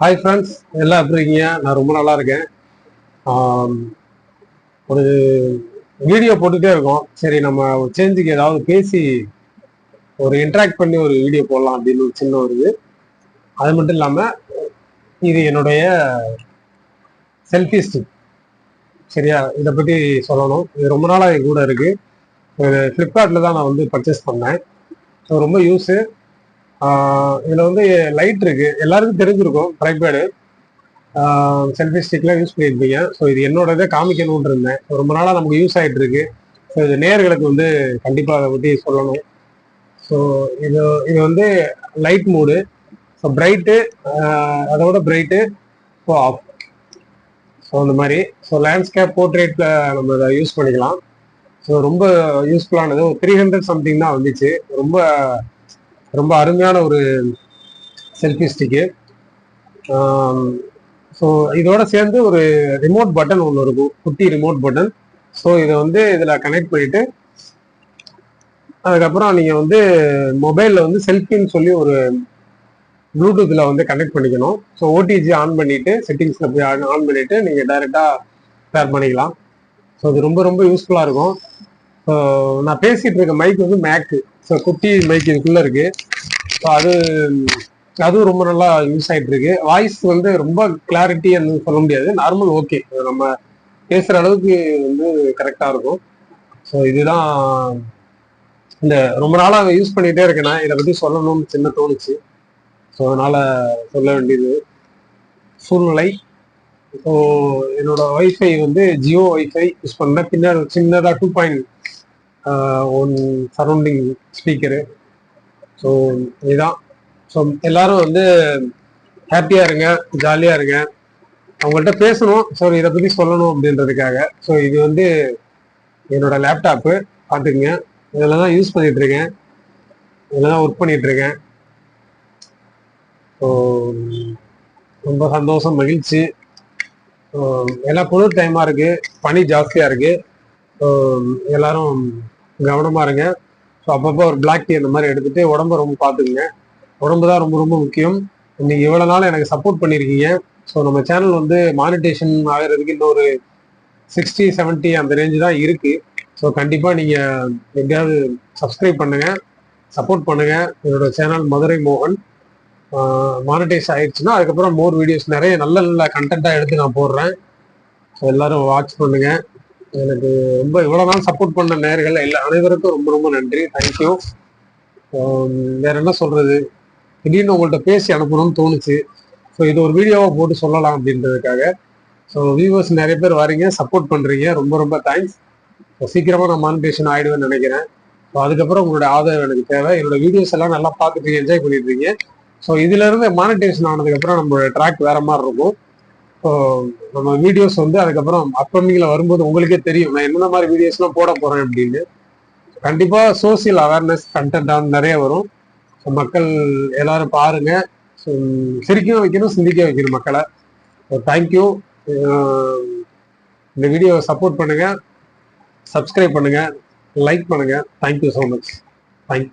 Hi friends, எல்லாம் எப்படி இருக்கீங்க? நான் ரொம்ப நல்லா இருக்கேன். ஆம், ஒரு வீடியோ போட்டுட்டே இருக்கோம். சரி, நம்ம சேஞ்சுக்கு ஏதாவது பேசி ஒரு இன்டராக்ட் பண்ணி ஒரு வீடியோ போடலாம் அப்படின்னு ஒரு சின்ன ஒரு இது. அது மட்டும் இல்லாமல் இது என்னுடைய செல்ஃபி ஸ்டிக். சரியா, இதை பற்றி சொல்லணும். இது ரொம்ப நாளாக என் கூட இருக்கு. ஃப்ளிப்கார்ட்டில் தான் நான் வந்து பர்ச்சேஸ் பண்ணேன். ஸோ ரொம்ப யூஸு. இதில் வந்து லைட் இருக்கு, எல்லாருக்கும் தெரிஞ்சிருக்கும். ட்ரைபேடு செல்ஃபி ஸ்டிக்லாம் யூஸ் பண்ணியிருப்பீங்க. ஸோ இது என்னோட இதை காமிக்கணும்னு இருந்தேன். ரொம்ப நாளாக நமக்கு யூஸ் ஆகிட்டு இருக்கு. ஸோ இது நேயர்களுக்கு வந்து கண்டிப்பாக அதை பற்றி சொல்லணும். ஸோ இது இது வந்து லைட் மூடு. ஸோ பிரைட்டு, அதோட பிரைட்டு, ஸோ ஆஃப். ஸோ அந்த மாதிரி. ஸோ லேண்ட்ஸ்கேப் போர்ட்ரேட்டில் நம்ம இதை யூஸ் பண்ணிக்கலாம். ஸோ ரொம்ப யூஸ்ஃபுல்லானது. ஒரு 300 சம்திங் தான் வந்துச்சு. ரொம்ப ரொம்ப அருமையான ஒரு செல்ஃபி ஸ்டிக்கு. ஸோ இதோட சேர்ந்து ஒரு ரிமோட் பட்டன் ஒன்று இருக்கும், குட்டி ரிமோட் பட்டன். ஸோ இதை வந்து இதில் கனெக்ட் பண்ணிட்டு அதுக்கப்புறம் நீங்கள் வந்து மொபைலில் வந்து செல்ஃபின்னு சொல்லி ஒரு ப்ளூடூத்தில் வந்து கனெக்ட் பண்ணிக்கணும். ஸோ ஓடிஜி ஆன் பண்ணிட்டு செட்டிங்ஸில் போய் ஆன் பண்ணிட்டு நீங்கள் டைரெக்டாக பேர் பண்ணிக்கலாம். ஸோ இது ரொம்ப ரொம்ப யூஸ்ஃபுல்லாக இருக்கும். ஸோ நான் பேசிகிட்டு இருக்க மைக் வந்து மேக்கு. ஸோ குட்டி மைக் இதுக்குள்ளே இருக்குது. ஸோ அதுவும் ரொம்ப நல்லா யூஸ் ஆகிட்டு இருக்கு. வாய்ஸ் வந்து ரொம்ப கிளாரிட்டி சொல்ல முடியாது, நார்மல் ஓகே. நம்ம பேசுகிற அளவுக்கு வந்து கரெக்டாக இருக்கும். ஸோ இதுதான் இந்த ரொம்ப நாளாக யூஸ் பண்ணிகிட்டே இருக்கேன். நான் இதை பற்றி சொல்லணும்னு சின்ன தோணுச்சு. ஸோ அதனால் சொல்ல வேண்டியது சூழ்நிலை. ஸோ என்னோட ஒய்ஃபை வந்து ஜியோ ஒய்ஃபை யூஸ் பண்ணேன். பின்னர் சின்னதாக 2.1 சரௌண்டிங் ஸ்பீக்கரு. ஸோ இதுதான். ஸோ எல்லாரும் வந்து ஹாப்பியாக இருங்க, ஜாலியாக இருங்க. அவங்கள்ட்ட பேசணும், ஸோ இதை பற்றி சொல்லணும் அப்படின்றதுக்காக. ஸோ இது வந்து என்னோட லேப்டாப்பு, பார்த்துக்குங்க. இதில் தான் யூஸ் பண்ணிட்டு இருக்கேன், இதில் தான் ஒர்க் பண்ணிட்டு இருக்கேன். ஸோ ரொம்ப சந்தோஷம், மகிழ்ச்சி. எல்லாம் குளிர் டைமாக இருக்குது, பனி ஜாஸ்தியாக இருக்குது. ஸோ எல்லாரும் கவனமாக இருங்க. ஸோ அப்பப்போ ஒரு பிளாக் டீ அந்த மாதிரி எடுத்துகிட்டு உடம்ப ரொம்ப பார்த்துக்குங்க. உடம்பு தான் ரொம்ப ரொம்ப முக்கியம். இன்னைக்கு இவ்வளோ நாள் எனக்கு சப்போர்ட் பண்ணியிருக்கீங்க. ஸோ நம்ம சேனல் வந்து மானிட்டேஷன் ஆகிறதுக்கு இன்னொரு 60-70 அந்த ரேஞ்சு தான் இருக்குது. ஸோ கண்டிப்பாக நீங்கள் எப்படியாவது சப்ஸ்கிரைப் பண்ணுங்கள், சப்போர்ட் பண்ணுங்கள். என்னோட சேனல் மதுரை மோகன். மானிட்டைஸ் ஆயிடுச்சுன்னா அதுக்கப்புறம் மோர் வீடியோஸ் நிறைய நல்ல நல்ல கண்டென்ட்டாக எடுத்து நான் போடுறேன். ஸோ எல்லாரும் வாட்ச் பண்ணுங்கள். எனக்கு ரொம்ப இவ்வளோ நாள் சப்போர்ட் பண்ண நேயர்கள் அனைவருக்கும் ரொம்ப ரொம்ப நன்றி, தேங்க்யூ. வேற என்ன சொல்கிறது, திடீர்னு உங்கள்கிட்ட பேசி அனுப்பணும்னு தோணுச்சு. ஸோ இது ஒரு வீடியோவை போட்டு சொல்லலாம் அப்படின்றதுக்காக. ஸோ வியூவர்ஸ் நிறைய பேர் வரீங்க, சப்போர்ட் பண்ணுறீங்க, ரொம்ப ரொம்ப தேங்க்ஸ். ஸோ சீக்கிரமாக நான் மானிட்டேஷன் ஆகிடுவேன்னு நினைக்கிறேன். ஸோ அதுக்கப்புறம் உங்களோட ஆதரவு எனக்கு தேவை. என்னோட வீடியோஸ் எல்லாம் நல்லா பார்த்துட்டு என்ஜாய் பண்ணிட்டு இருக்கீங்க. ஸோ இதுலேருந்து மானிட்டேஷன் ஆனதுக்கப்புறம் நம்மளோட ட்ராக் வேற மாதிரி இருக்கும். ஸோ நம்ம வீடியோஸ் வந்து அதுக்கப்புறம் அப்கமிங்கில் வரும்போது உங்களுக்கே தெரியும் நான் என்னென்ன மாதிரி வீடியோஸ்லாம் போட போகிறேன் அப்படின்னு. கண்டிப்பாக சோசியல் அவேர்னஸ் கண்டென்ட் நிறைய வரும். ஸோ மக்கள் எல்லாரும் பாருங்க. ஸோ சிரிக்கவும் வைக்கணும், சிந்திக்க வைக்கணும் மக்களை. So thank you. இந்த வீடியோவை சப்போர்ட் பண்ணுங்க, சப்ஸ்கிரைப் பண்ணுங்க, லைக் பண்ணுங்க. Thank you so much. தேங்க்யூ.